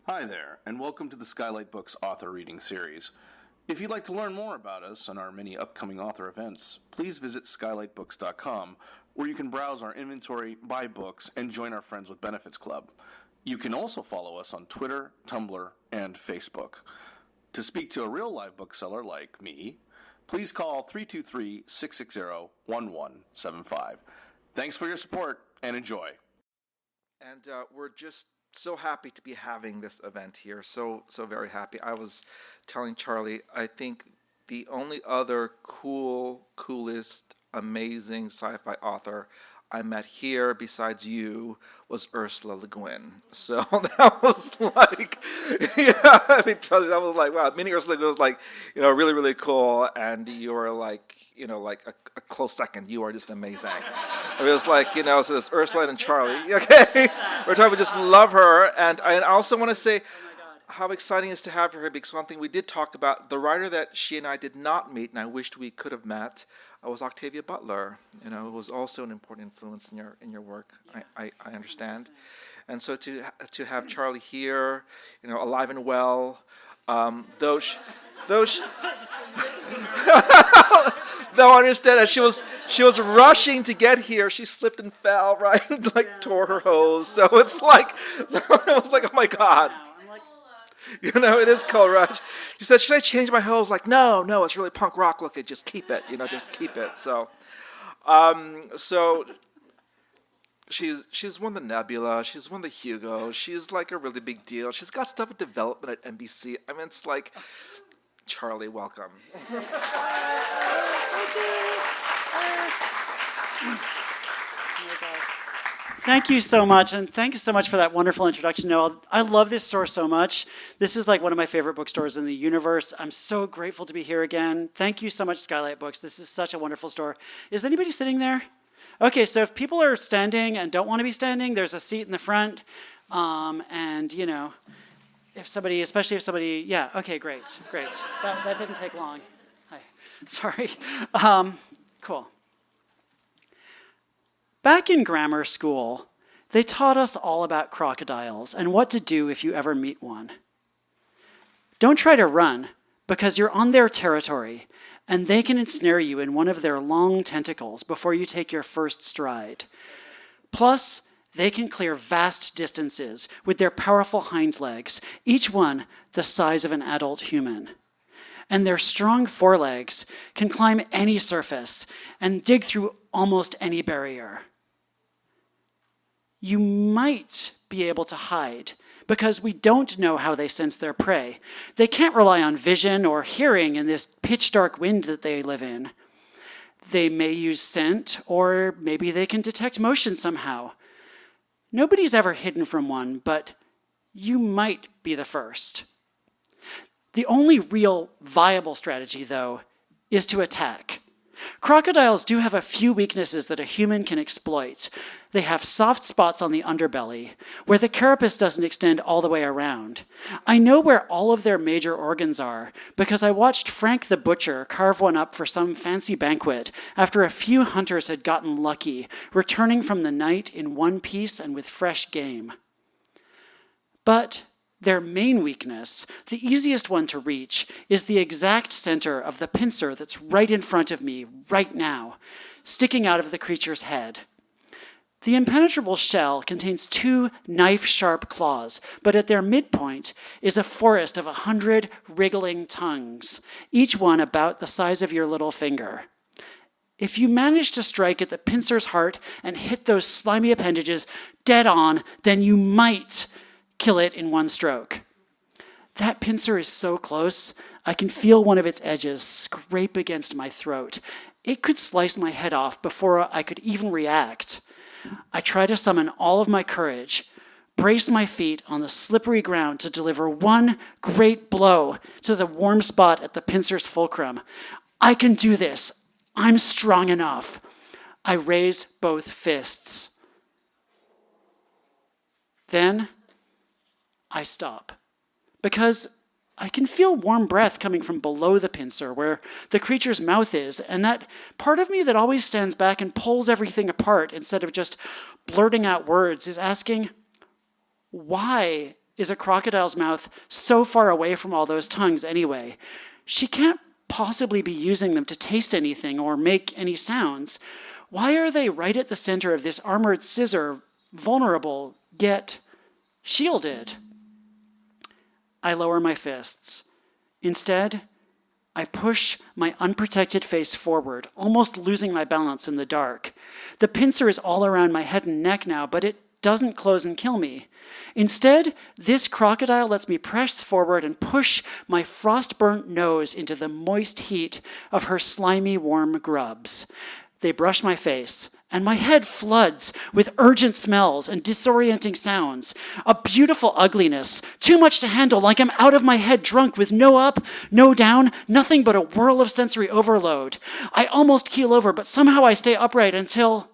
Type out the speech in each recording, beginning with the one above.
Hi there, and welcome to the Skylight Books author reading series. If you'd like to learn more about us and our many upcoming author events, please visit skylightbooks.com, where you can browse our inventory, buy books, and join our Friends with Benefits Club. You can also follow us on Twitter, Tumblr, and Facebook. To speak to a real live bookseller like me, please call 323-660-1175. Thanks for your support, and enjoy. And we're just so happy to be having this event here. So very happy. I was telling Charlie, I think the only other coolest, amazing sci-fi author I met here besides you was Ursula Le Guin. So that was like, yeah, I mean, that was like, wow, meeting Ursula Le Guin was like, really, really cool. And you were like, like a close second. You are just amazing. I mean, it was like, so there's Ursula and Charlie. Okay. We're talking, we just love her. And I also want to say how exciting it is to have her here, because one thing we did talk about, the writer that she and I did not meet, and I wished we could have met, was Octavia Butler. It was also an important influence in your work. Yeah. I understand, and so to have Charlie here, alive and well, though I understand that she was rushing to get here, she slipped and fell, right, tore her hose. So it was like, oh my God. It is cold, right? She said, should I change my hose? Like, no, it's really punk rock looking. Just keep it, just keep it. So, she's won the Nebula. She's won the Hugo. She's like a really big deal. She's got stuff in development at NBC. I mean, it's like, Charlie, welcome. Thank you so much, and thank you so much for that wonderful introduction, Noel. I love this store so much. This is like one of my favorite bookstores in the universe. I'm so grateful to be here again. Thank you so much, Skylight Books. This is such a wonderful store. Is anybody sitting there? Okay, so if people are standing and don't want to be standing, there's a seat in the front. And, especially if somebody, yeah, okay, great. That didn't take long. Hi, sorry. Cool. Back in grammar school, they taught us all about crocodiles and what to do if you ever meet one. Don't try to run, because you're on their territory, and they can ensnare you in one of their long tentacles before you take your first stride. Plus, they can clear vast distances with their powerful hind legs, each one the size of an adult human. And their strong forelegs can climb any surface and dig through almost any barrier. You might be able to hide, because we don't know how they sense their prey. They can't rely on vision or hearing in this pitch-dark wind that they live in. They may use scent, or maybe they can detect motion somehow. Nobody's ever hidden from one, but you might be the first. The only real viable strategy, though, is to attack. Crocodiles do have a few weaknesses that a human can exploit. They have soft spots on the underbelly, where the carapace doesn't extend all the way around. I know where all of their major organs are, because I watched Frank the Butcher carve one up for some fancy banquet after a few hunters had gotten lucky, returning from the night in one piece and with fresh game. But their main weakness, the easiest one to reach, is the exact center of the pincer that's right in front of me right now, sticking out of the creature's head. The impenetrable shell contains 2 knife-sharp claws, but at their midpoint is a forest of 100 wriggling tongues, each one about the size of your little finger. If you manage to strike at the pincer's heart and hit those slimy appendages dead on, then you might kill it in one stroke. That pincer is so close, I can feel one of its edges scrape against my throat. It could slice my head off before I could even react. I try to summon all of my courage, brace my feet on the slippery ground to deliver one great blow to the warm spot at the pincer's fulcrum. I can do this. I'm strong enough. I raise both fists. Then I stop, because I can feel warm breath coming from below the pincer where the creature's mouth is, and that part of me that always stands back and pulls everything apart instead of just blurting out words is asking, why is a crocodile's mouth so far away from all those tongues anyway? She can't possibly be using them to taste anything or make any sounds. Why are they right at the center of this armored scissor, vulnerable, yet shielded? I lower my fists. Instead, I push my unprotected face forward, almost losing my balance in the dark. The pincer is all around my head and neck now, but it doesn't close and kill me. Instead, this crocodile lets me press forward and push my frost-burnt nose into the moist heat of her slimy, warm grubs. They brush my face, and my head floods with urgent smells and disorienting sounds. A beautiful ugliness, too much to handle, like I'm out of my head drunk with no up, no down, nothing but a whirl of sensory overload. I almost keel over, but somehow I stay upright until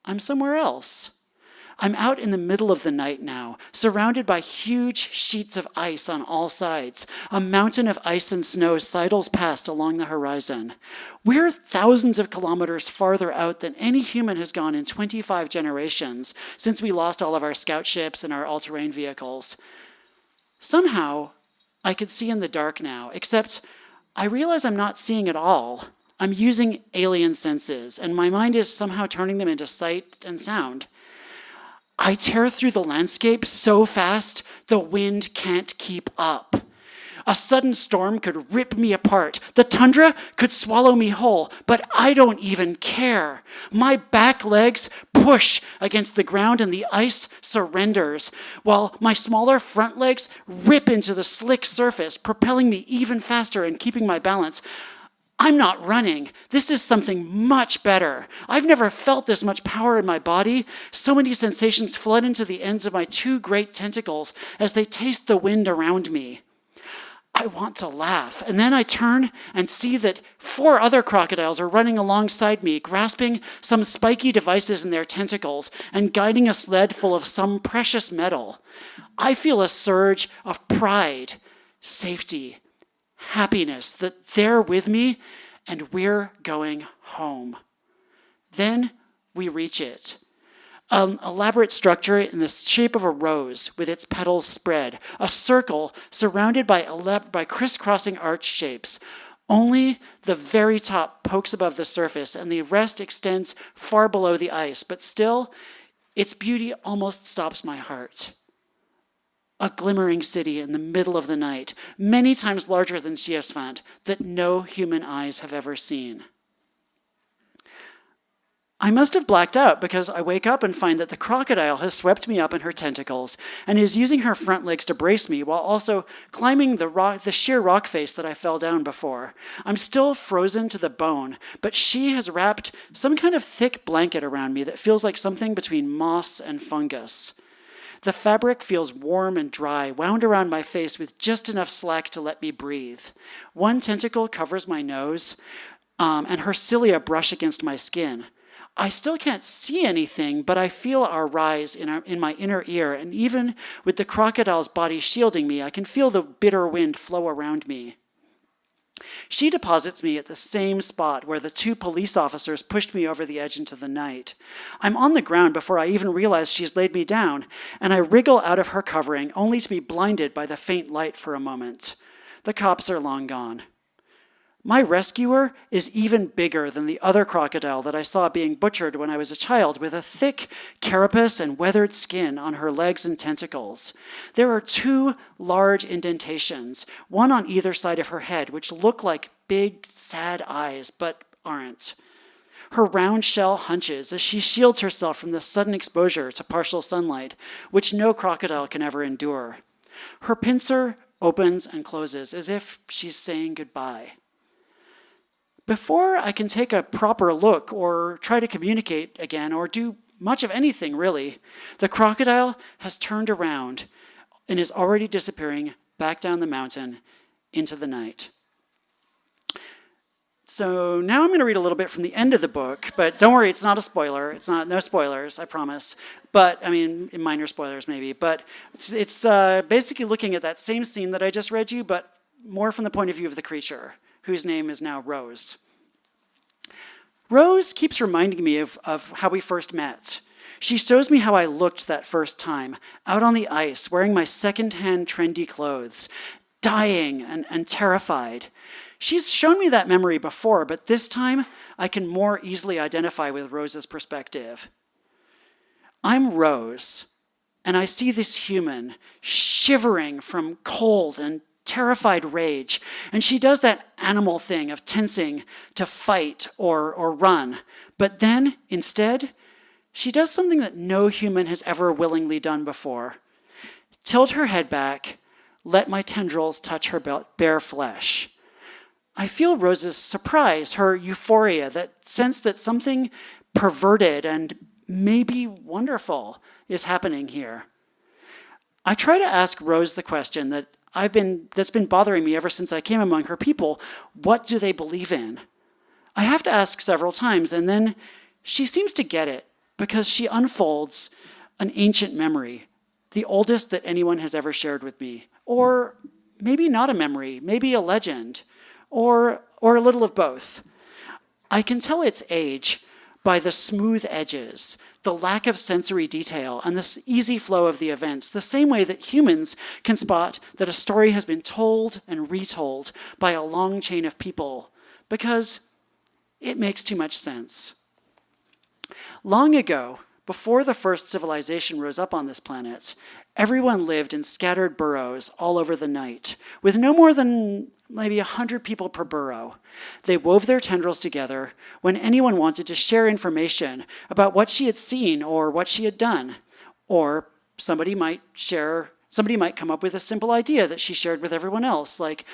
I'm somewhere else. I'm out in the middle of the night now, surrounded by huge sheets of ice on all sides. A mountain of ice and snow sidles past along the horizon. We're thousands of kilometers farther out than any human has gone in 25 generations since we lost all of our scout ships and our all-terrain vehicles. Somehow, I could see in the dark now, except I realize I'm not seeing at all. I'm using alien senses, and my mind is somehow turning them into sight and sound. I tear through the landscape so fast, the wind can't keep up. A sudden storm could rip me apart. The tundra could swallow me whole, but I don't even care. My back legs push against the ground and the ice surrenders, while my smaller front legs rip into the slick surface, propelling me even faster and keeping my balance. I'm not running. This is something much better. I've never felt this much power in my body. So many sensations flood into the ends of my two great tentacles as they taste the wind around me. I want to laugh, and then I turn and see that 4 other crocodiles are running alongside me, grasping some spiky devices in their tentacles and guiding a sled full of some precious metal. I feel a surge of pride, safety, happiness that they're with me and we're going home. Then we reach it. An elaborate structure in the shape of a rose with its petals spread, a circle surrounded by crisscrossing arch shapes. Only the very top pokes above the surface and the rest extends far below the ice, but still, its beauty almost stops my heart. A glimmering city in the middle of the night, many times larger than Siasfant, that no human eyes have ever seen. I must have blacked out because I wake up and find that the crocodile has swept me up in her tentacles and is using her front legs to brace me while also climbing the sheer rock face that I fell down before. I'm still frozen to the bone, but she has wrapped some kind of thick blanket around me that feels like something between moss and fungus. The fabric feels warm and dry, wound around my face with just enough slack to let me breathe. One tentacle covers my nose, and her cilia brush against my skin. I still can't see anything, but I feel our rise in my inner ear, and even with the crocodile's body shielding me, I can feel the bitter wind flow around me. She deposits me at the same spot where the 2 police officers pushed me over the edge into the night. I'm on the ground before I even realize she's laid me down, and I wriggle out of her covering, only to be blinded by the faint light for a moment. The cops are long gone. My rescuer is even bigger than the other crocodile that I saw being butchered when I was a child, with a thick carapace and weathered skin on her legs and tentacles. There are 2 large indentations, one on either side of her head, which look like big, sad eyes, but aren't. Her round shell hunches as she shields herself from the sudden exposure to partial sunlight, which no crocodile can ever endure. Her pincer opens and closes as if she's saying goodbye. Before I can take a proper look or try to communicate again or do much of anything really, the crocodile has turned around and is already disappearing back down the mountain into the night. So now I'm going to read a little bit from the end of the book, but don't worry, it's not a spoiler. No spoilers, I promise. But, I mean, minor spoilers maybe. But it's basically looking at that same scene that I just read you, but more from the point of view of the creature, whose name is now Rose. Rose keeps reminding me of how we first met. She shows me how I looked that first time, out on the ice, wearing my second-hand trendy clothes, dying and terrified. She's shown me that memory before, but this time I can more easily identify with Rose's perspective. I'm Rose, and I see this human shivering from cold and terrified rage, and she does that animal thing of tensing to fight or run. But then, instead, she does something that no human has ever willingly done before. Tilt her head back, let my tendrils touch her bare flesh. I feel Rose's surprise, her euphoria, that sense that something perverted and maybe wonderful is happening here. I try to ask Rose the question that's been bothering me ever since I came among her people. What do they believe in? I have to ask several times, and then she seems to get it, because she unfolds an ancient memory, the oldest that anyone has ever shared with me. Or maybe not a memory, maybe a legend, or a little of both. I can tell its age by the smooth edges, the lack of sensory detail, and the easy flow of the events, the same way that humans can spot that a story has been told and retold by a long chain of people, because it makes too much sense. Long ago, before the first civilization rose up on this planet, everyone lived in scattered burrows all over the night, with no more than maybe 100 people per burrow. They wove their tendrils together when anyone wanted to share information about what she had seen or what she had done. Or somebody might come up with a simple idea that she shared with everyone else, like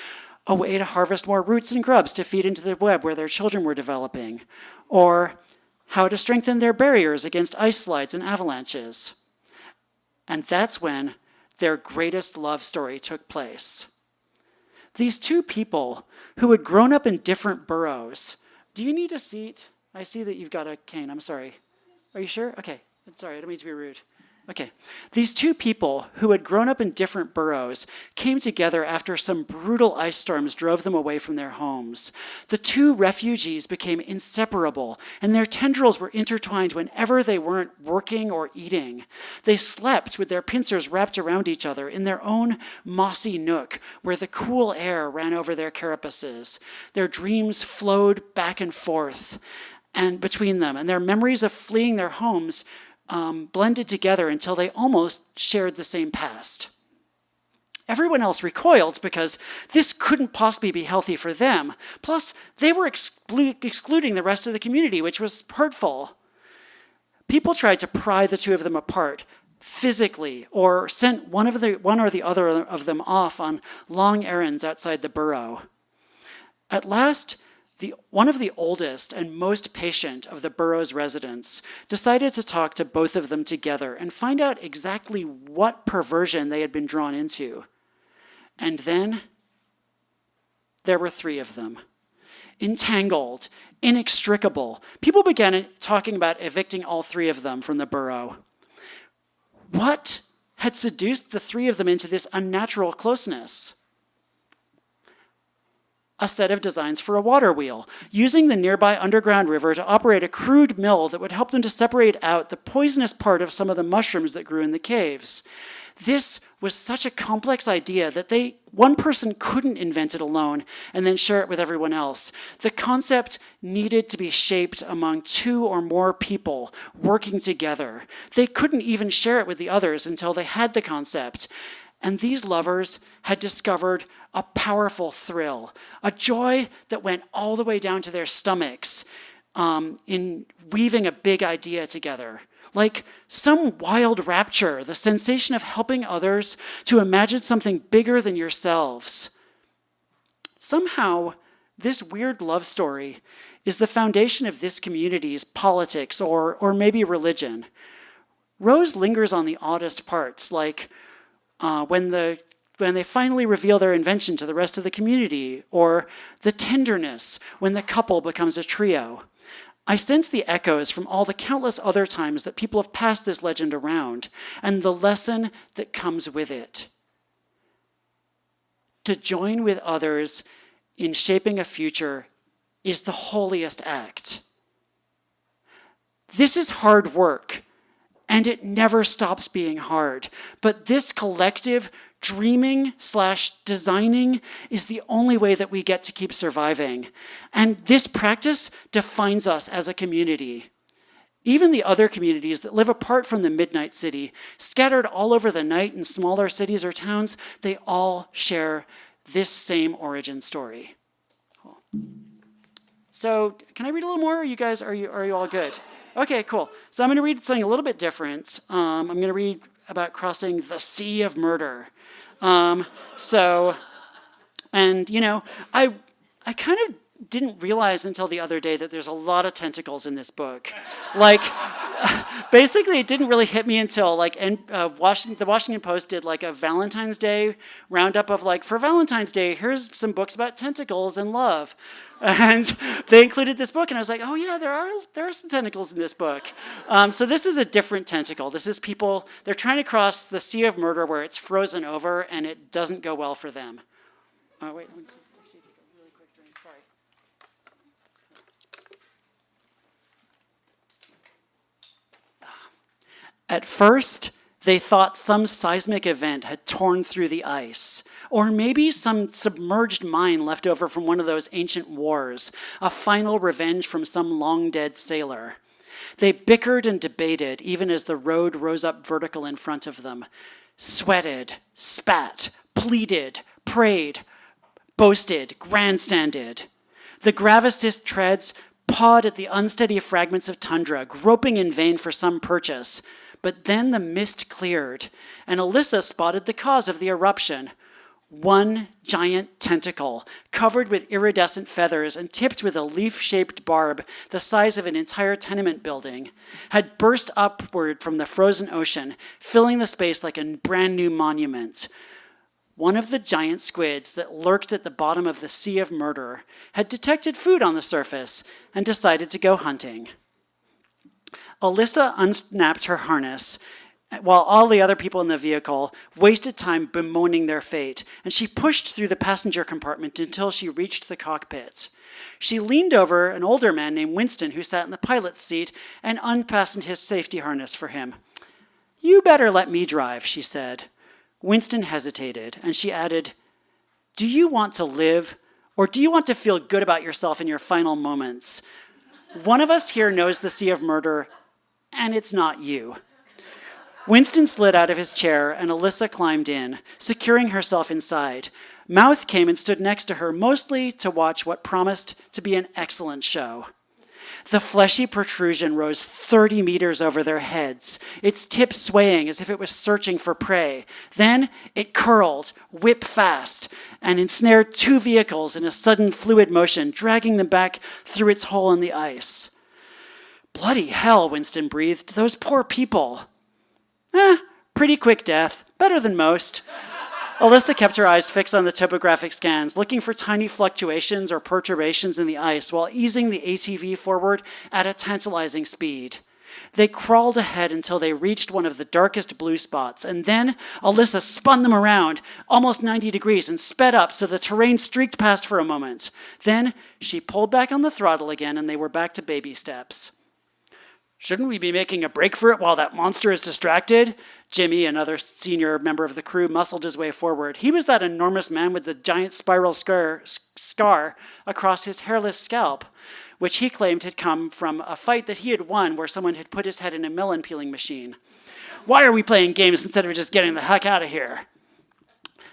a way to harvest more roots and grubs to feed into the web where their children were developing, or how to strengthen their barriers against ice slides and avalanches. And that's when their greatest love story took place. These two people who had grown up in different burrows. Do you need a seat? I see that you've got a cane. I'm sorry. Are you sure? Okay. Sorry, I don't mean to be rude. Okay. These two people who had grown up in different burrows came together after some brutal ice storms drove them away from their homes. The two refugees became inseparable, and their tendrils were intertwined whenever they weren't working or eating. They slept with their pincers wrapped around each other in their own mossy nook where the cool air ran over their carapaces. Their dreams flowed back and forth and between them, and their memories of fleeing their homes blended together until they almost shared the same past. Everyone else recoiled because this couldn't possibly be healthy for them. Plus, they were excluding the rest of the community, which was hurtful. People tried to pry the two of them apart physically, or sent one or the other of them off on long errands outside the burrow. At last, one of the oldest and most patient of the burrow's residents decided to talk to both of them together and find out exactly what perversion they had been drawn into. And then there were three of them. Entangled, inextricable. People began talking about evicting all three of them from the burrow. What had seduced the three of them into this unnatural closeness? A set of designs for a water wheel, using the nearby underground river to operate a crude mill that would help them to separate out the poisonous part of some of the mushrooms that grew in the caves. This was such a complex idea that one person couldn't invent it alone and then share it with everyone else. The concept needed to be shaped among two or more people working together. They couldn't even share it with the others until they had the concept. And these lovers had discovered a powerful thrill, a joy that went all the way down to their stomachs in weaving a big idea together. Like some wild rapture, the sensation of helping others to imagine something bigger than yourselves. Somehow, this weird love story is the foundation of this community's politics or maybe religion. Rose lingers on the oddest parts, like when they finally reveal their invention to the rest of the community, or the tenderness when the couple becomes a trio. I sense the echoes from all the countless other times that people have passed this legend around, and the lesson that comes with it. To join with others in shaping a future is the holiest act. This is hard work, and it never stops being hard. But this collective dreaming/designing is the only way that we get to keep surviving. And this practice defines us as a community. Even the other communities that live apart from the midnight city, scattered all over the night in smaller cities or towns, they all share this same origin story. Cool. So can I read a little more? Are you all good? Okay, cool. So I'm going to read something a little bit different. I'm going to read about crossing the sea of murder. I kind of didn't realize until the other day that there's a lot of tentacles in this book. Basically, it didn't really hit me until the Washington Post did a Valentine's Day roundup of for Valentine's Day, here's some books about tentacles and love. And they included this book, and I was like, oh yeah, there are some tentacles in this book. So this is a different tentacle. This is people, they're trying to cross the Sea of Murder where it's frozen over and it doesn't go well for them. Oh, wait, let me actually take a really quick drink, sorry. At first, they thought some seismic event had torn through the ice, or maybe some submerged mine left over from one of those ancient wars, a final revenge from some long-dead sailor. They bickered and debated even as the road rose up vertical in front of them, sweated, spat, pleaded, prayed, boasted, grandstanded. The gravicist treads pawed at the unsteady fragments of tundra, groping in vain for some purchase. But then the mist cleared, and Alyssa spotted the cause of the eruption. One giant tentacle, covered with iridescent feathers and tipped with a leaf-shaped barb the size of an entire tenement building, had burst upward from the frozen ocean, filling the space like a brand new monument. One of the giant squids that lurked at the bottom of the Sea of Murder had detected food on the surface and decided to go hunting. Alyssa unsnapped her harness, while all the other people in the vehicle wasted time bemoaning their fate, and she pushed through the passenger compartment until she reached the cockpit. She leaned over an older man named Winston who sat in the pilot's seat and unfastened his safety harness for him. "You better let me drive," she said. Winston hesitated, and she added, "Do you want to live, or do you want to feel good about yourself in your final moments? One of us here knows the Sea of Murder, and it's not you." Winston slid out of his chair, and Alyssa climbed in, securing herself inside. Mouth came and stood next to her, mostly to watch what promised to be an excellent show. The fleshy protrusion rose 30 meters over their heads, its tip swaying as if it was searching for prey. Then it curled, whip fast, and ensnared two vehicles in a sudden fluid motion, dragging them back through its hole in the ice. "Bloody hell," Winston breathed. "Those poor people." Pretty quick death. Better than most." Alyssa kept her eyes fixed on the topographic scans, looking for tiny fluctuations or perturbations in the ice while easing the ATV forward at a tantalizing speed. They crawled ahead until they reached one of the darkest blue spots, and then Alyssa spun them around almost 90 degrees and sped up so the terrain streaked past for a moment. Then she pulled back on the throttle again, and they were back to baby steps. "Shouldn't we be making a break for it while that monster is distracted?" Jimmy, another senior member of the crew, muscled his way forward. He was that enormous man with the giant spiral scar across his hairless scalp, which he claimed had come from a fight that he had won where someone had put his head in a melon peeling machine. "Why are we playing games instead of just getting the heck out of here?"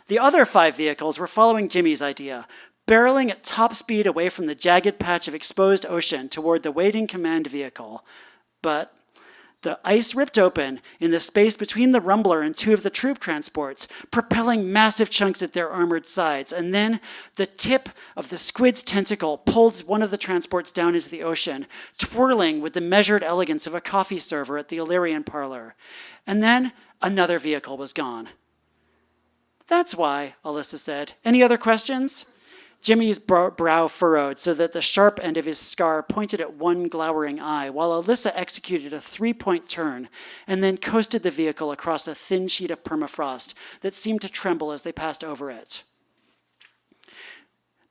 The other 5 vehicles were following Jimmy's idea, barreling at top speed away from the jagged patch of exposed ocean toward the waiting command vehicle. But the ice ripped open in the space between the rumbler and 2 of the troop transports, propelling massive chunks at their armored sides. And then the tip of the squid's tentacle pulled one of the transports down into the ocean, twirling with the measured elegance of a coffee server at the Illyrian parlor. And then another vehicle was gone. "That's why," Alyssa said. "Any other questions?" Jimmy's brow furrowed so that the sharp end of his scar pointed at one glowering eye, while Alyssa executed a 3-point turn and then coasted the vehicle across a thin sheet of permafrost that seemed to tremble as they passed over it.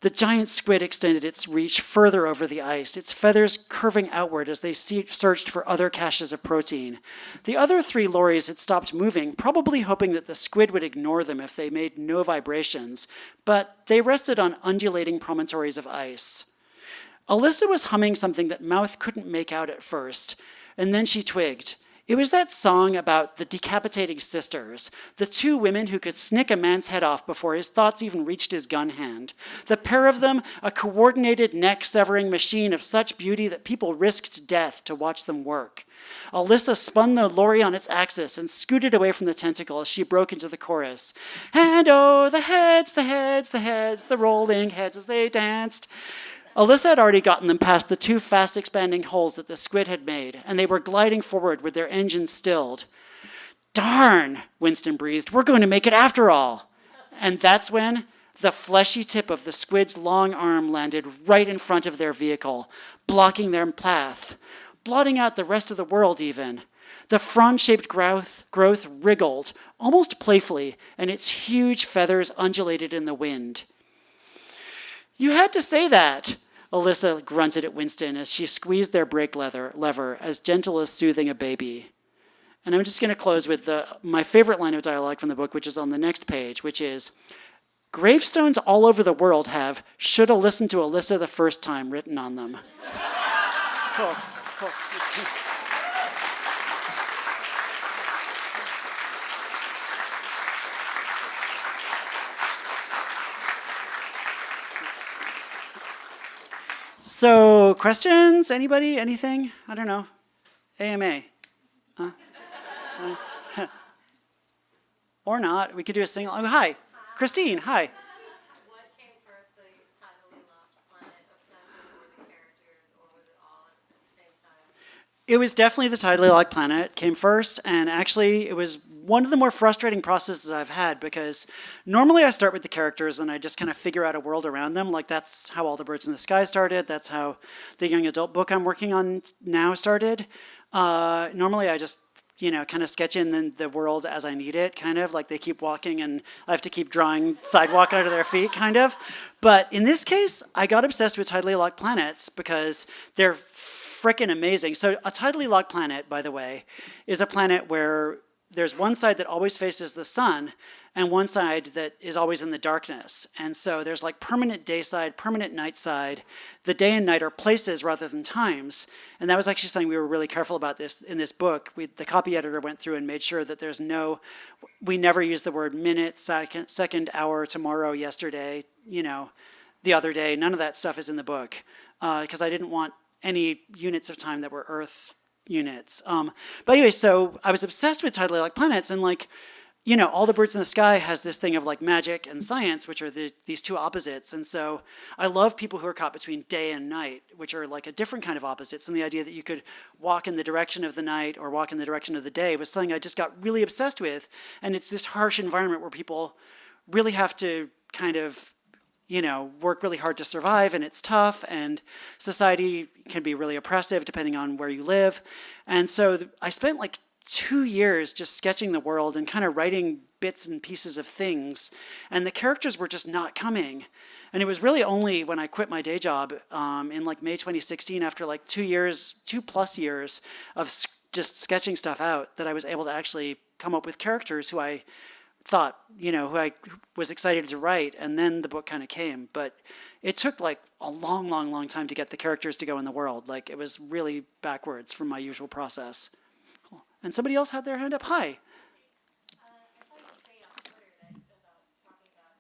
The giant squid extended its reach further over the ice, its feathers curving outward as they searched for other caches of protein. The other 3 lorries had stopped moving, probably hoping that the squid would ignore them if they made no vibrations, but they rested on undulating promontories of ice. Alyssa was humming something that Mouth couldn't make out at first, and then she twigged. It was that song about the decapitating sisters, the 2 women who could snick a man's head off before his thoughts even reached his gun hand. The pair of them, a coordinated neck-severing machine of such beauty that people risked death to watch them work. Alyssa spun the lorry on its axis and scooted away from the tentacle as she broke into the chorus. And oh, the heads, the heads, the heads, the rolling heads as they danced. Alyssa had already gotten them past the 2 fast-expanding holes that the squid had made, and they were gliding forward with their engines stilled. Darn, Winston breathed. We're going to make it after all. And that's when the fleshy tip of the squid's long arm landed right in front of their vehicle, blocking their path, blotting out the rest of the world even. The frond-shaped growth wriggled, almost playfully, and its huge feathers undulated in the wind. You had to say that, Alyssa grunted at Winston as she squeezed their brake lever, as gentle as soothing a baby. And I'm just going to close with my favorite line of dialogue from the book, which is on the next page, which is, gravestones all over the world have "shoulda listened to Alyssa the first time" written on them. Cool. So, questions? Anybody? Anything? I don't know. AMA. Or not. We could do a single. Oh, hi. Christine, hi. What came first, the tidally locked planet obsession or the characters, or was it all at the same time? It was definitely the tidally locked planet came first, and actually it was one of the more frustrating processes I've had, because normally I start with the characters and I just kind of figure out a world around them. Like, that's how All the Birds in the Sky started. That's how the young adult book I'm working on now started. Normally I just kind of sketch in the world as I need it, kind of like they keep walking and I have to keep drawing sidewalk out of their feet, kind of. But in this case, I got obsessed with tidally locked planets because they're frickin' amazing. So a tidally locked planet, by the way, is a planet where there's one side that always faces the sun and one side that is always in the darkness. And so there's like permanent day side, permanent night side. The day and night are places rather than times. And that was actually something we were really careful about this in this book. The copy editor went through and made sure that we never use the word minute, second, hour, tomorrow, yesterday, the other day. None of that stuff is in the book because I didn't want any units of time that were Earth units. But anyway, so I was obsessed with tidally locked planets, and All the Birds in the Sky has this thing of like magic and science, which are these 2 opposites. And so I love people who are caught between day and night, which are like a different kind of opposites. And the idea that you could walk in the direction of the night or walk in the direction of the day was something I just got really obsessed with. And it's this harsh environment where people really have to kind of work really hard to survive, and it's tough, and society can be really oppressive depending on where you live. And so I spent like 2 years just sketching the world and kind of writing bits and pieces of things, and the characters were just not coming. And it was really only when I quit my day job in like May 2016, after like 2+ years of just sketching stuff out, that I was able to actually come up with characters who I thought, who I was excited to write, and then the book kind of came. But it took like a long, long, long time to get the characters to go in the world. Like, it was really backwards from my usual process. Cool. And somebody else had their hand up. Hi. I saw you say on Twitter about talking about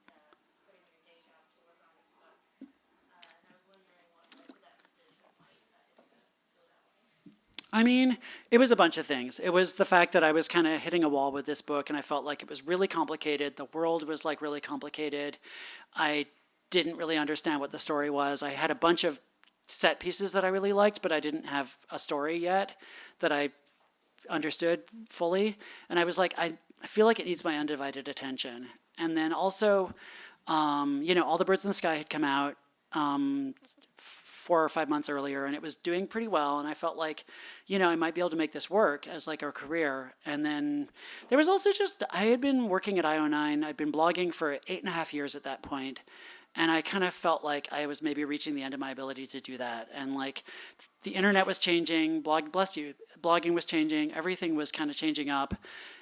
quitting your day job to work on this book, and I was wondering what led to that decision, why you decided to feel that way. I mean, it was a bunch of things. It was the fact that I was kind of hitting a wall with this book, and I felt like it was really complicated. The world was like really complicated. I didn't really understand what the story was. I had a bunch of set pieces that I really liked, but I didn't have a story yet that I understood fully. And I was like, I feel like it needs my undivided attention. And then also, All the Birds in the Sky had come out 4 or 5 months earlier, and it was doing pretty well, and I felt like, I might be able to make this work as like a career. And then there was also I had been working at IO9, I'd been blogging for 8.5 years at that point, And I kind of felt like I was maybe reaching the end of my ability to do that. And like the internet was changing, blogging was changing, everything was kind of changing up.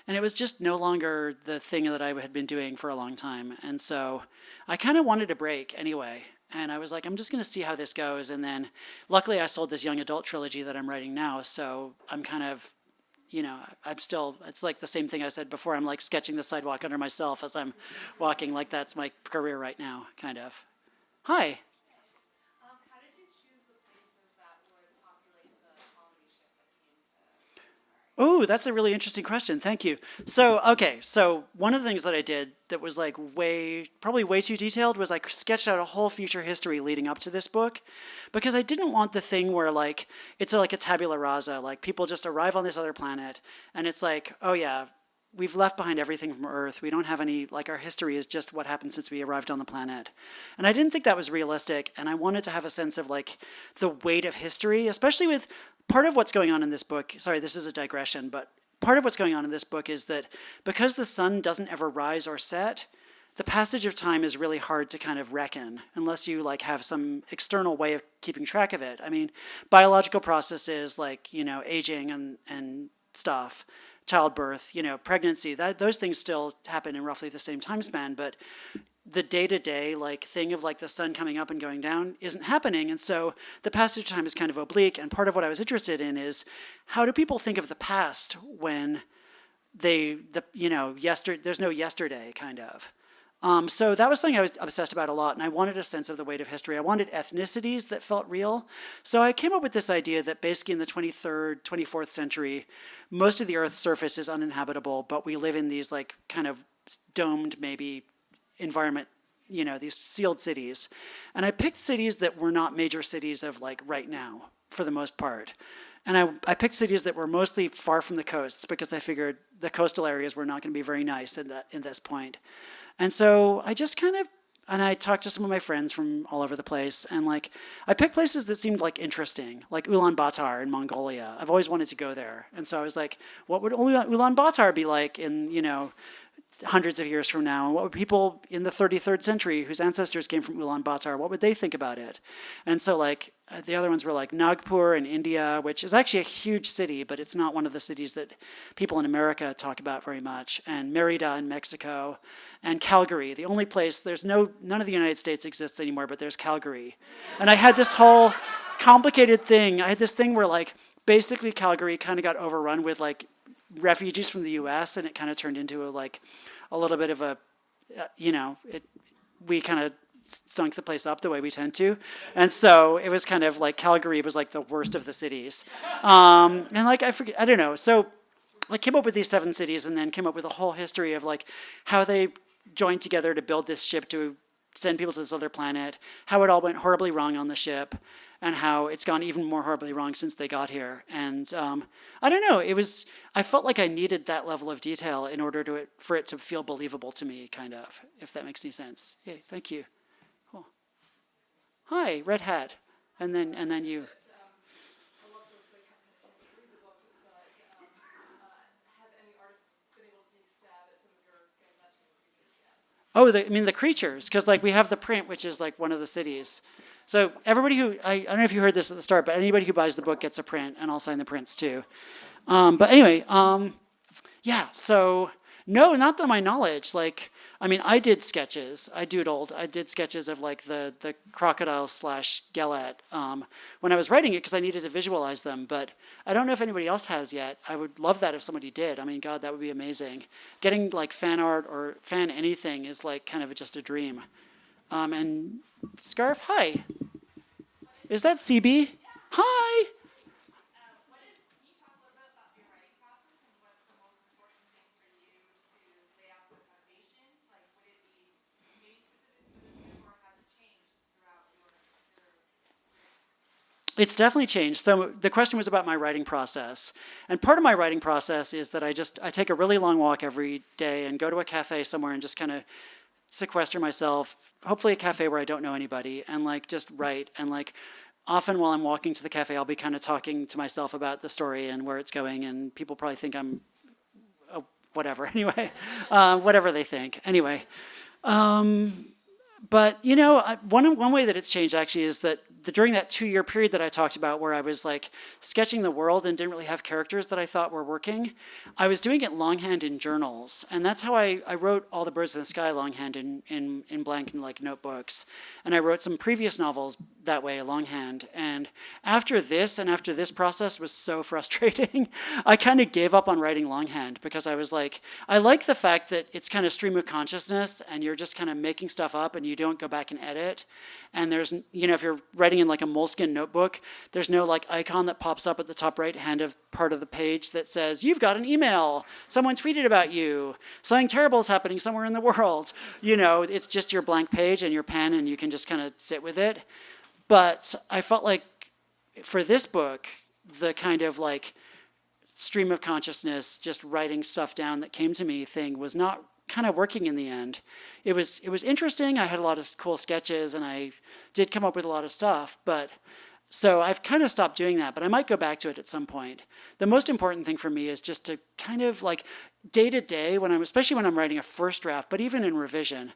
And it was just no longer the thing that I had been doing for a long time. And so I kind of wanted a break anyway. And I was like, I'm just going to see how this goes. And then luckily I sold this young adult trilogy that I'm writing now. So I'm kind of, I'm still, it's like the same thing I said before. I'm like sketching the sidewalk under myself as I'm walking. Like that's my career right now, kind of. Hi. How did you choose the places that would populate the colony ship that came to? Oh, that's a really interesting question. Thank you. So one of the things that I did that was like probably way too detailed was I sketched out a whole future history leading up to this book, because I didn't want the thing where like it's like a tabula rasa, like people just arrive on this other planet and it's like, oh yeah, we've left behind everything from Earth. We don't have any, like our history is just what happened since we arrived on the planet. And I didn't think that was realistic. And I wanted to have a sense of like the weight of history, especially with part of what's going on in this book. Sorry, this is a digression, but part of what's going on in this book is that because the sun doesn't ever rise or set, the passage of time is really hard to kind of reckon unless you like have some external way of keeping track of it. I mean, biological processes like, aging and stuff, childbirth, pregnancy, those things still happen in roughly the same time span, but the day-to-day like thing of like the sun coming up and going down isn't happening. And so the passage of time is kind of oblique. And part of what I was interested in is how do people think of the past when there's no yesterday kind of. So that was something I was obsessed about a lot, and I wanted a sense of the weight of history. I wanted ethnicities that felt real. So I came up with this idea that basically in the 23rd, 24th century, most of the Earth's surface is uninhabitable, but we live in these like kind of domed maybe environment, these sealed cities. And I picked cities that were not major cities of like right now, for the most part. And I picked cities that were mostly far from the coasts because I figured the coastal areas were not going to be very nice in this point. And so I just and I talked to some of my friends from all over the place, and like I picked places that seemed like interesting, like Ulaanbaatar in Mongolia. I've always wanted to go there. And so I was like, what would Ulaanbaatar be like in, hundreds of years from now? And what would people in the 33rd century whose ancestors came from Ulaanbaatar, what would they think about it? And so like the other ones were like Nagpur in India, which is actually a huge city, but it's not one of the cities that people in America talk about very much, and Merida in Mexico, and Calgary, the only place, none of the United States exists anymore, but there's Calgary. And I had this whole complicated thing. I had this thing where like basically Calgary kind of got overrun with like refugees from the US, and it kind of turned into a little bit of a, we kind of stunk the place up the way we tend to. And so it was kind of like Calgary was like the worst of the cities. And like, I don't know. So I came up with these 7 cities and then came up with a whole history of like how they joined together to build this ship to send people to this other planet, how it all went horribly wrong on the ship, and how it's gone even more horribly wrong since they got here. And I don't know, I felt like I needed that level of detail in order for it to feel believable to me, kind of, if that makes any sense. Hey, thank you. Cool. Hi, red hat. And then you. Oh, the creatures, because like we have the print, which is like one of the cities. So everybody I don't know if you heard this at the start, but anybody who buys the book gets a print, and I'll sign the prints too. But anyway, yeah. So no, not to my knowledge. Like, I mean, I did sketches. I doodled. I did sketches of like the crocodile / Gelet when I was writing it because I needed to visualize them. But I don't know if anybody else has yet. I would love that if somebody did. I mean, God, that would be amazing. Getting like fan art or fan anything is like kind of just a dream. And Scarf, hi. Is that CB? Hi. It's definitely changed. So the question was about my writing process. And part of my writing process is that I take a really long walk every day and go to a cafe somewhere and just kind of sequester myself, hopefully a cafe where I don't know anybody, and like just write. And like often while I'm walking to the cafe, I'll be kind of talking to myself about the story and where it's going, and people probably think I'm whatever anyway, whatever they think. Anyway, But one way that it's changed actually is that during that 2-year period that I talked about, where I was like sketching the world and didn't really have characters that I thought were working, I was doing it longhand in journals, and that's how I wrote All the Birds in the Sky longhand in blank like notebooks, and I wrote some previous novels that way longhand. And after this process was so frustrating, I kind of gave up on writing longhand, because I was like, I like the fact that it's kind of stream of consciousness and you're just kind of making stuff up and you don't go back and edit. And there's, if you're writing in like a Moleskine notebook, there's no like icon that pops up at the top right hand of part of the page that says, you've got an email, someone tweeted about you, something terrible is happening somewhere in the world. It's just your blank page and your pen, and you can just kind of sit with it. But I felt like for this book, the kind of like stream of consciousness, just writing stuff down that came to me thing was not kind of working in the end. It was interesting. I had a lot of cool sketches and I did come up with a lot of stuff, but so I've kind of stopped doing that, but I might go back to it at some point. The most important thing for me is just to kind of like day to day, especially when I'm writing a first draft, but even in revision,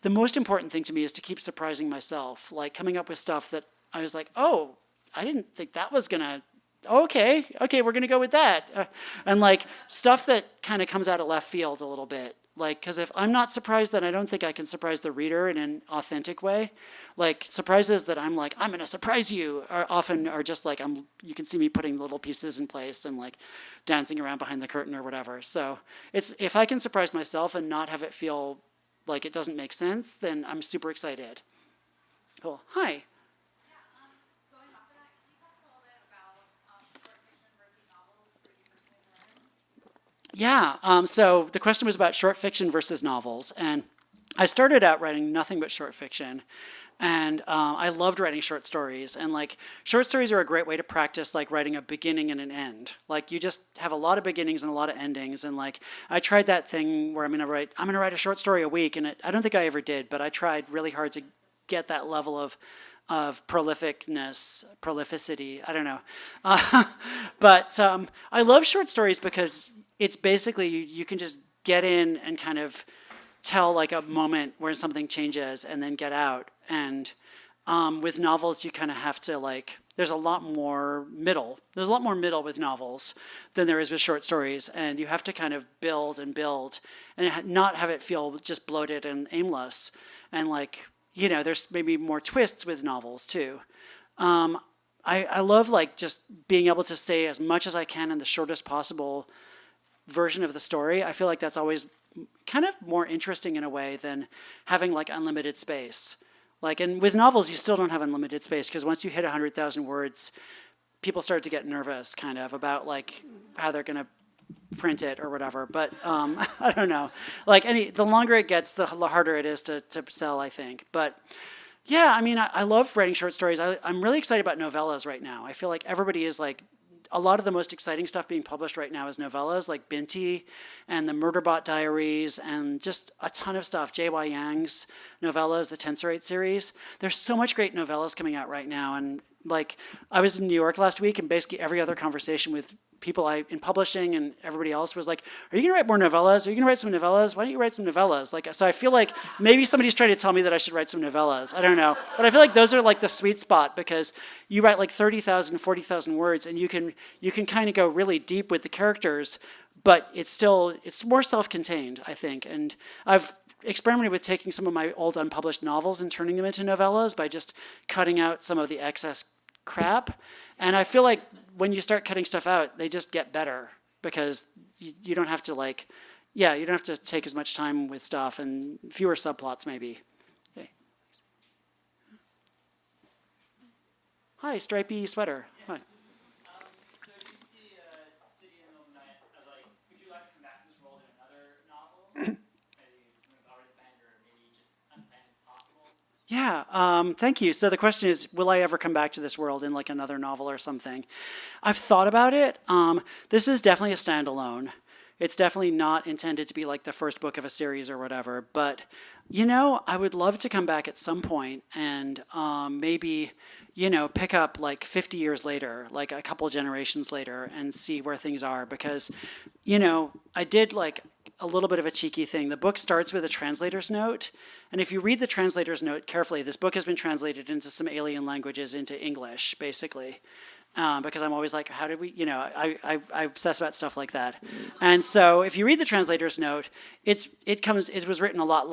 the most important thing to me is to keep surprising myself, like coming up with stuff that I was like, oh, I didn't think that was gonna, okay, we're gonna go with that. And like stuff that kind of comes out of left field a little bit. Like, because if I'm not surprised, then I don't think I can surprise the reader in an authentic way. Like surprises that I'm like, I'm gonna surprise you, are just like you can see me putting little pieces in place and like dancing around behind the curtain or whatever. So it's, if I can surprise myself and not have it feel like it doesn't make sense, then I'm super excited. Cool. Hi. Going off of that, can you talk a little bit about short fiction versus novels for you personally? Yeah, so the question was about short fiction versus novels, and I started out writing nothing but short fiction, and I loved writing short stories, and like short stories are a great way to practice like writing a beginning and an end. Like you just have a lot of beginnings and a lot of endings, and like I tried that thing where I'm gonna write a short story a week, and I don't think I ever did, but I tried really hard to get that level of prolificity, I don't know. But I love short stories because it's basically, you can just get in and kind of tell like a moment where something changes and then get out. And with novels, you kind of have to like, there's a lot more middle. There's a lot more middle with novels than there is with short stories. And you have to kind of build and not have it feel just bloated and aimless. And like, there's maybe more twists with novels too. I love like just being able to say as much as I can in the shortest possible version of the story. I feel like that's always kind of more interesting in a way than having like unlimited space. Like, and with novels, you still don't have unlimited space, because once you hit 100,000 words, people start to get nervous kind of about like how they're going to print it or whatever. But I don't know. Like the longer it gets, the harder it is to sell, I think. But yeah, I mean, I love writing short stories. I'm really excited about novellas right now. I feel like everybody is like, a lot of the most exciting stuff being published right now is novellas, like Binti and the Murderbot Diaries and just a ton of stuff. J.Y. Yang's novellas, the Tensorate series. There's so much great novellas coming out right now. And like, I was in New York last week, and basically every other conversation with people in publishing and everybody else was like, are you gonna write more novellas? Are you gonna write some novellas? Why don't you write some novellas? Like, so I feel like maybe somebody's trying to tell me that I should write some novellas. I don't know. But I feel like those are like the sweet spot, because you write like 30,000, 40,000 words, and you can kind of go really deep with the characters, but it's more self-contained, I think. And I've experimented with taking some of my old unpublished novels and turning them into novellas by just cutting out some of the excess crap. And I feel like when you start cutting stuff out, they just get better, because you don't have to like, you don't have to take as much time with stuff and fewer subplots maybe. Okay. Hi, stripy sweater. Hi. So do you see City in the Middle of the Night as like, would you like to come back to this world in another novel? Maybe something's already planned, or maybe just unplanned possible? Yeah, thank you. So the question is, will I ever come back to this world in like another novel or something? I've thought about it. This is definitely a standalone. It's definitely not intended to be like the first book of a series or whatever. But, I would love to come back at some point and maybe, pick up like 50 years later, like a couple generations later, and see where things are. Because, I did like a little bit of a cheeky thing. The book starts with a translator's note, and if you read the translator's note carefully, this book has been translated into some alien languages into English, basically. Because I'm always like, how did we, I obsess about stuff like that. And so if you read the translator's note, it was written a lot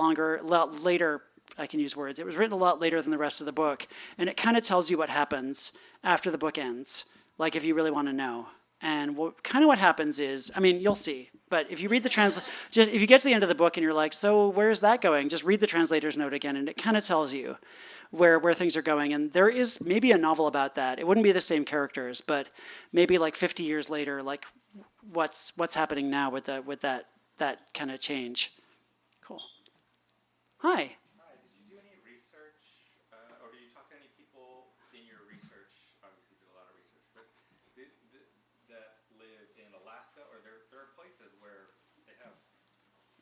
later, I can use words, it was written a lot later than the rest of the book, and it kind of tells you what happens after the book ends, like if you really want to know. And what happens is, I mean, you'll see, but if you read if you get to the end of the book and you're like, so where's that going? Just read the translator's note again, and it kind of tells you where things are going. And there is maybe a novel about that. It wouldn't be the same characters, but maybe like 50 years later, like what's happening now with that kind of change. Cool. Hi. Hi, did you do any research, or did you talk to any people in your research, obviously you did a lot of research, but that live in Alaska, or there are places where they have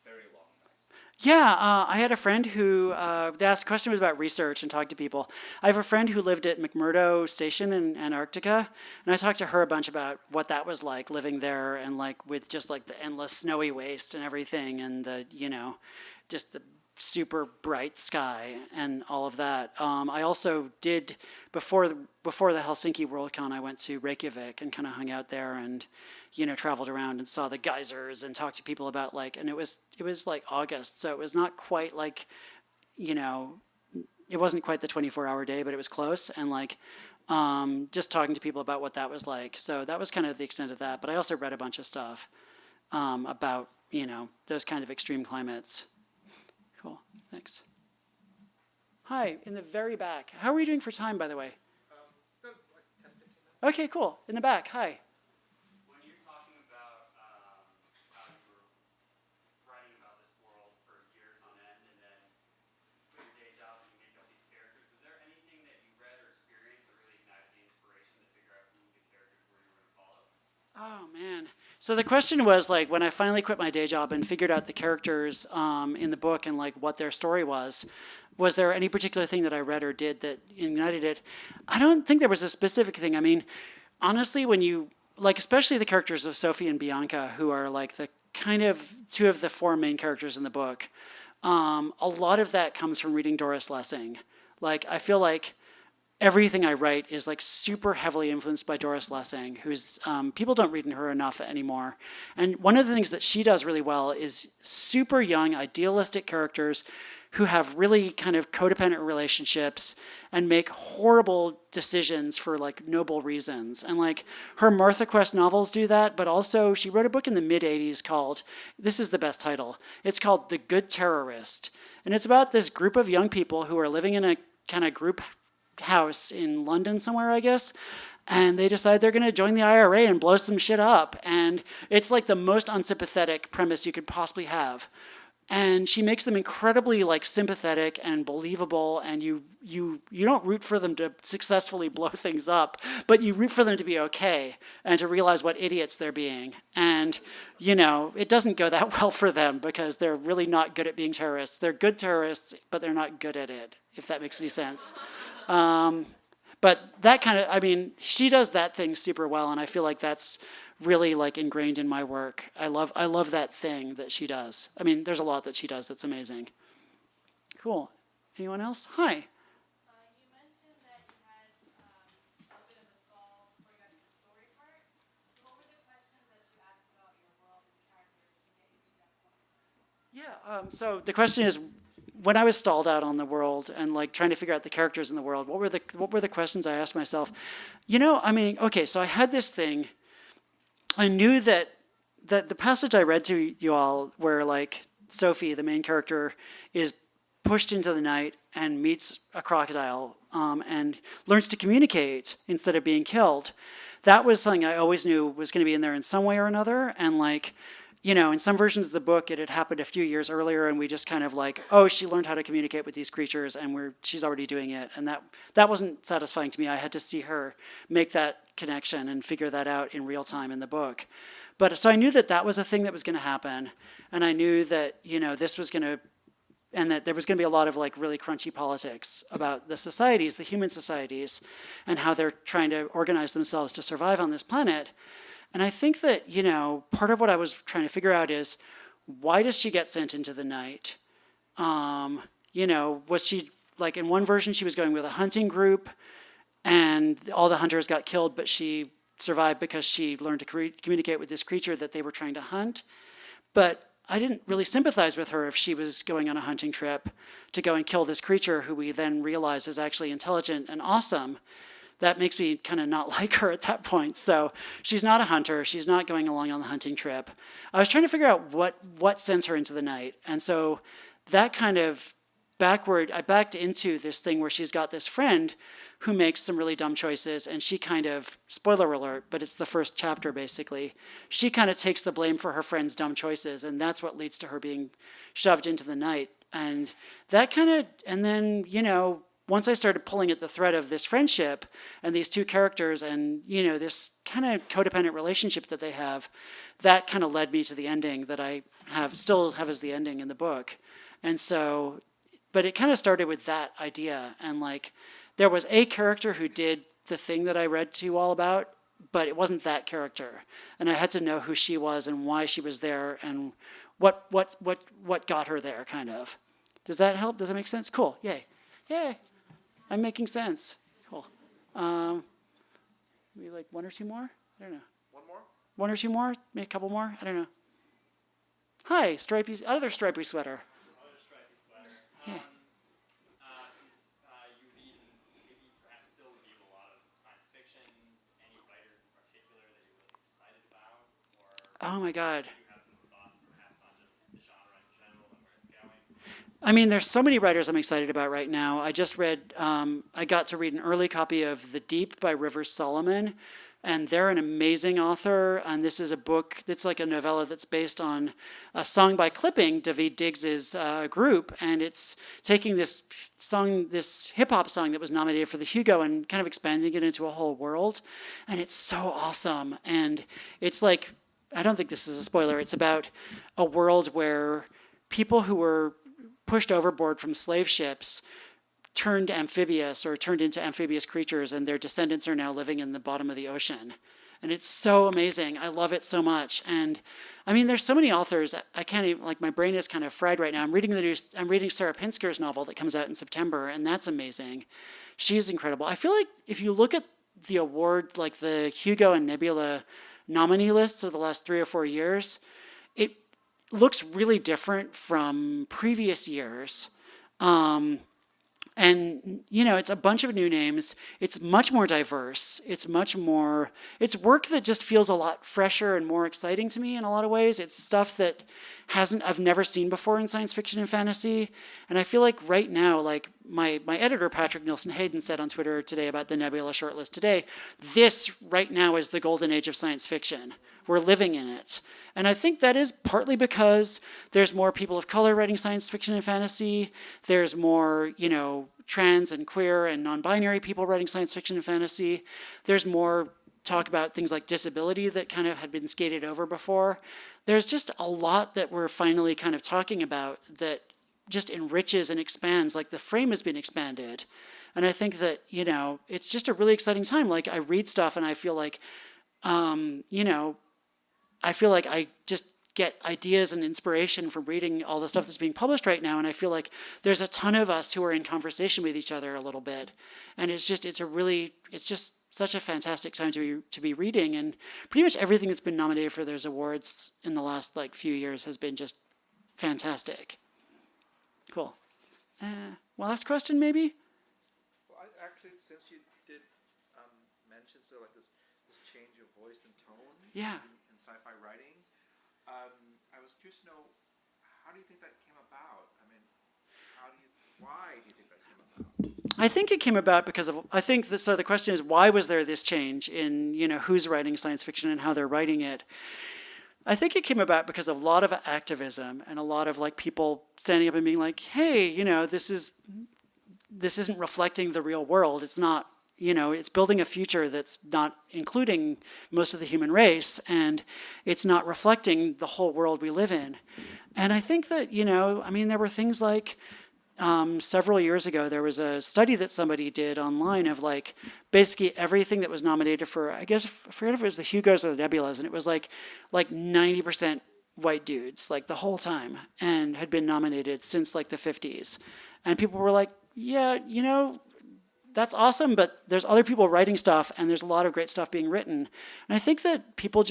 very long nights? Yeah, I had a friend who, they asked questions about research and talked to people. I have a friend who lived at McMurdo Station in Antarctica, and I talked to her a bunch about what that was like, living there, and like with just like the endless snowy waste and everything, and the, just the super bright sky and all of that. I also did, before the Helsinki Worldcon, I went to Reykjavik and kind of hung out there and, traveled around and saw the geysers and talked to people about and it was like August, so it was not quite like, it wasn't quite the 24-hour day, but it was close, and just talking to people about what that was like. So that was kind of the extent of that. But I also read a bunch of stuff about, those kind of extreme climates. Cool, thanks. Hi, in the very back. How are we doing for time, by the way? Like 10, 15 minutes. Okay, cool. In the back, hi. When you're talking about how you were writing about this world for years on end, and then with your day job and you make up these characters, was there anything that you read or experienced that really ignited the inspiration to figure out who the characters were you were going to follow? Oh, man. So the question was, when I finally quit my day job and figured out the characters in the book and, what their story was there any particular thing that I read or did that ignited it? I don't think there was a specific thing. I mean, honestly, when you, especially the characters of Sophie and Bianca, who are, the kind of two of the four main characters in the book, a lot of that comes from reading Doris Lessing. I feel like everything I write is super heavily influenced by Doris Lessing, who's, people don't read her enough anymore. And one of the things that she does really well is super young, idealistic characters who have really kind of codependent relationships and make horrible decisions for noble reasons. And her Martha Quest novels do that, but also she wrote a book in the mid-'80s called, this is the best title, it's called The Good Terrorist. And it's about this group of young people who are living in a kind of group house in London somewhere, I guess, and they decide they're going to join the IRA and blow some shit up. And it's the most unsympathetic premise you could possibly have. And she makes them incredibly sympathetic and believable, and you don't root for them to successfully blow things up, but you root for them to be okay and to realize what idiots they're being. And it doesn't go that well for them because they're really not good at being terrorists. They're good terrorists, but they're not good at it, if that makes any sense. But that kind of, she does that thing super well, and I feel like that's really ingrained in my work. I love that thing that she does. There's a lot that she does that's amazing. Cool. Anyone else? Hi. You mentioned that you had a bit of a stall before you got to the story part. So what were the questions that you asked about your world and characters to get you to that point? Yeah, so the question is, when I was stalled out on the world and trying to figure out the characters in the world, what were the questions I asked myself? Okay, so I had this thing. I knew that the passage I read to you all, where Sophie, the main character, is pushed into the night and meets a crocodile and learns to communicate instead of being killed. That was something I always knew was going to be in there in some way or another. And in some versions of the book, it had happened a few years earlier, and we just kind of she learned how to communicate with these creatures, and she's already doing it. And that wasn't satisfying to me. I had to see her make that connection and figure that out in real time in the book. But so I knew that was a thing that was going to happen, and I knew that this was going to, and that there was going to be a lot of really crunchy politics about the societies, the human societies, and how they're trying to organize themselves to survive on this planet. And I think that, part of what I was trying to figure out is, why does she get sent into the night? Was she, like in one version, she was going with a hunting group and all the hunters got killed, but she survived because she learned to communicate with this creature that they were trying to hunt. But I didn't really sympathize with her if she was going on a hunting trip to go and kill this creature who we then realize is actually intelligent and awesome. That makes me kind of not like her at that point. So she's not a hunter. She's not going along on the hunting trip. I was trying to figure out what sends her into the night. And so that kind of I backed into this thing where she's got this friend who makes some really dumb choices, and she kind of, spoiler alert, but it's the first chapter basically, she kind of takes the blame for her friend's dumb choices, and that's what leads to her being shoved into the night. And that kind of, and then, once I started pulling at the thread of this friendship and these two characters and, this kind of codependent relationship that they have, that kind of led me to the ending that I still have as the ending in the book. And so, but it kind of started with that idea. And like, there was a character who did the thing that I read to you all about, but it wasn't that character. And I had to know who she was and why she was there and what got her there, kind of. Does that help? Does that make sense? Cool. Yay. Yay. I'm making sense. Cool. Maybe like one or two more? I don't know. One more? One or two more? Maybe a couple more? I don't know. Hi, other stripy sweater. Yeah. Since you read and maybe perhaps still read a lot of science fiction, any writers in particular that you're really excited about, or Oh my God. do you have some thoughts perhaps on just the genre in general and where it's going? I mean, there's so many writers I'm excited about right now. I just read, I got to read an early copy of The Deep by Rivers Solomon, and they're an amazing author. And this is a book that's like a novella that's based on a song by Clipping, David Diggs's group, and it's taking this song, this hip hop song that was nominated for the Hugo, and kind of expanding it into a whole world. And it's so awesome. And it's like, I don't think this is a spoiler. It's about a world where people who were pushed overboard from slave ships turned amphibious or turned into amphibious creatures, and their descendants are now living in the bottom of the ocean. And it's so amazing. I love it so much. And I mean, there's so many authors. I can't even, like, my brain is kind of fried right now. I'm reading Sarah Pinsker's novel that comes out in September, and that's amazing. She's incredible. I feel like if you look at the award, like the Hugo and Nebula nominee lists of the last 3 or 4 years, it looks really different from previous years. And, it's a bunch of new names. It's much more diverse. It's work that just feels a lot fresher and more exciting to me in a lot of ways. It's stuff that I've never seen before in science fiction and fantasy. And I feel like right now, like my editor, Patrick Nielsen Hayden, said on Twitter today about the Nebula shortlist today, this right now is the golden age of science fiction. We're living in it. And I think that is partly because there's more people of color writing science fiction and fantasy. There's more, trans and queer and non-binary people writing science fiction and fantasy. There's more talk about things like disability that kind of had been skated over before. There's just a lot that we're finally kind of talking about that just enriches and expands, like the frame has been expanded. And I think that, it's just a really exciting time. Like, I read stuff and I feel like, I just get ideas and inspiration from reading all the stuff that's being published right now. And I feel like there's a ton of us who are in conversation with each other a little bit. And it's just such a fantastic time to be reading. And pretty much everything that's been nominated for those awards in the last few years has been just fantastic. Cool. Last question, maybe? Well, actually, since you did mention sort of like this change of voice and tone in sci-fi writing, I was curious to know, how do you think that came about? I mean, why do you think that came about? I think it came about because of, so the question is, why was there this change in, who's writing science fiction and how they're writing it? I think it came about because of a lot of activism and a lot of people standing up and being like, hey, this isn't reflecting the real world. It's not, it's building a future that's not including most of the human race, and it's not reflecting the whole world we live in. And I think that, there were things like, several years ago, there was a study that somebody did online of basically everything that was nominated for, I forget if it was the Hugos or the Nebulas, and it was like 90% white dudes, like the whole time, and had been nominated since like the 50s. And people were like, yeah, that's awesome, but there's other people writing stuff, and there's a lot of great stuff being written. And I think that people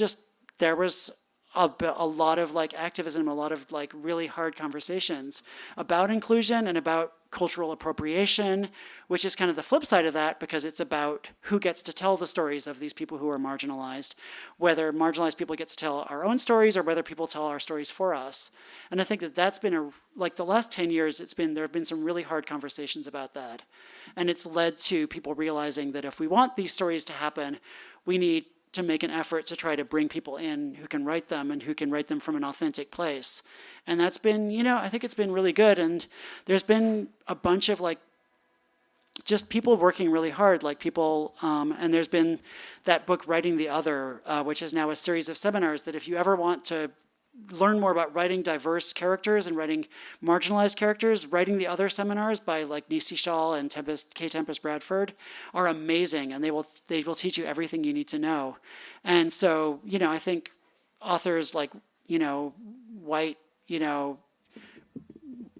there was a lot of like activism, a lot of like really hard conversations about inclusion and about cultural appropriation, which is kind of the flip side of that, because it's about who gets to tell the stories of these people who are marginalized, whether marginalized people get to tell our own stories or whether people tell our stories for us. And I think that that's been like the last 10 years, there have been some really hard conversations about that. And it's led to people realizing that if we want these stories to happen, we need to make an effort to try to bring people in who can write them and who can write them from an authentic place. And that's been, I think it's been really good. And there's been a bunch of like, just people working really hard, like people, and there's been that book, Writing the Other, which is now a series of seminars that if you ever want to learn more about writing diverse characters and writing marginalized characters, Writing the Other seminars by like Nisi Shaw and K. Tempest Bradford are amazing, and they will teach you everything you need to know. And so, I think authors like,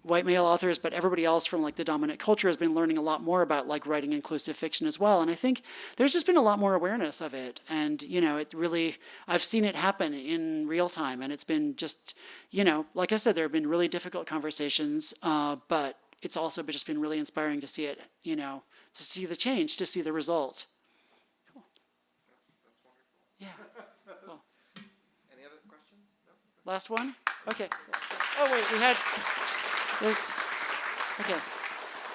white male authors, but everybody else from like the dominant culture has been learning a lot more about like writing inclusive fiction as well. And I think there's just been a lot more awareness of it. And, it really, I've seen it happen in real time. And it's been just, like I said, there have been really difficult conversations, but it's also just been really inspiring to see it, to see the change, to see the result. Cool. That's wonderful. Yeah. Cool. Any other questions? No? Last one? Okay. Oh, wait, we had... Okay.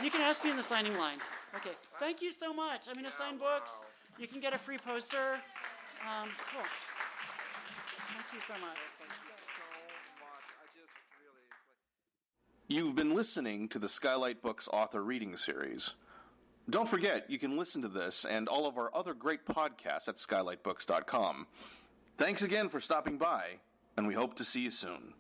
You can ask me in the signing line. Okay. Thank you so much. I'm going to sign books. You can get a free poster. Cool. Thank you so much. Thank you so much. I just really... You've been listening to the Skylight Books author reading series. Don't forget, you can listen to this and all of our other great podcasts at skylightbooks.com. Thanks again for stopping by, and we hope to see you soon.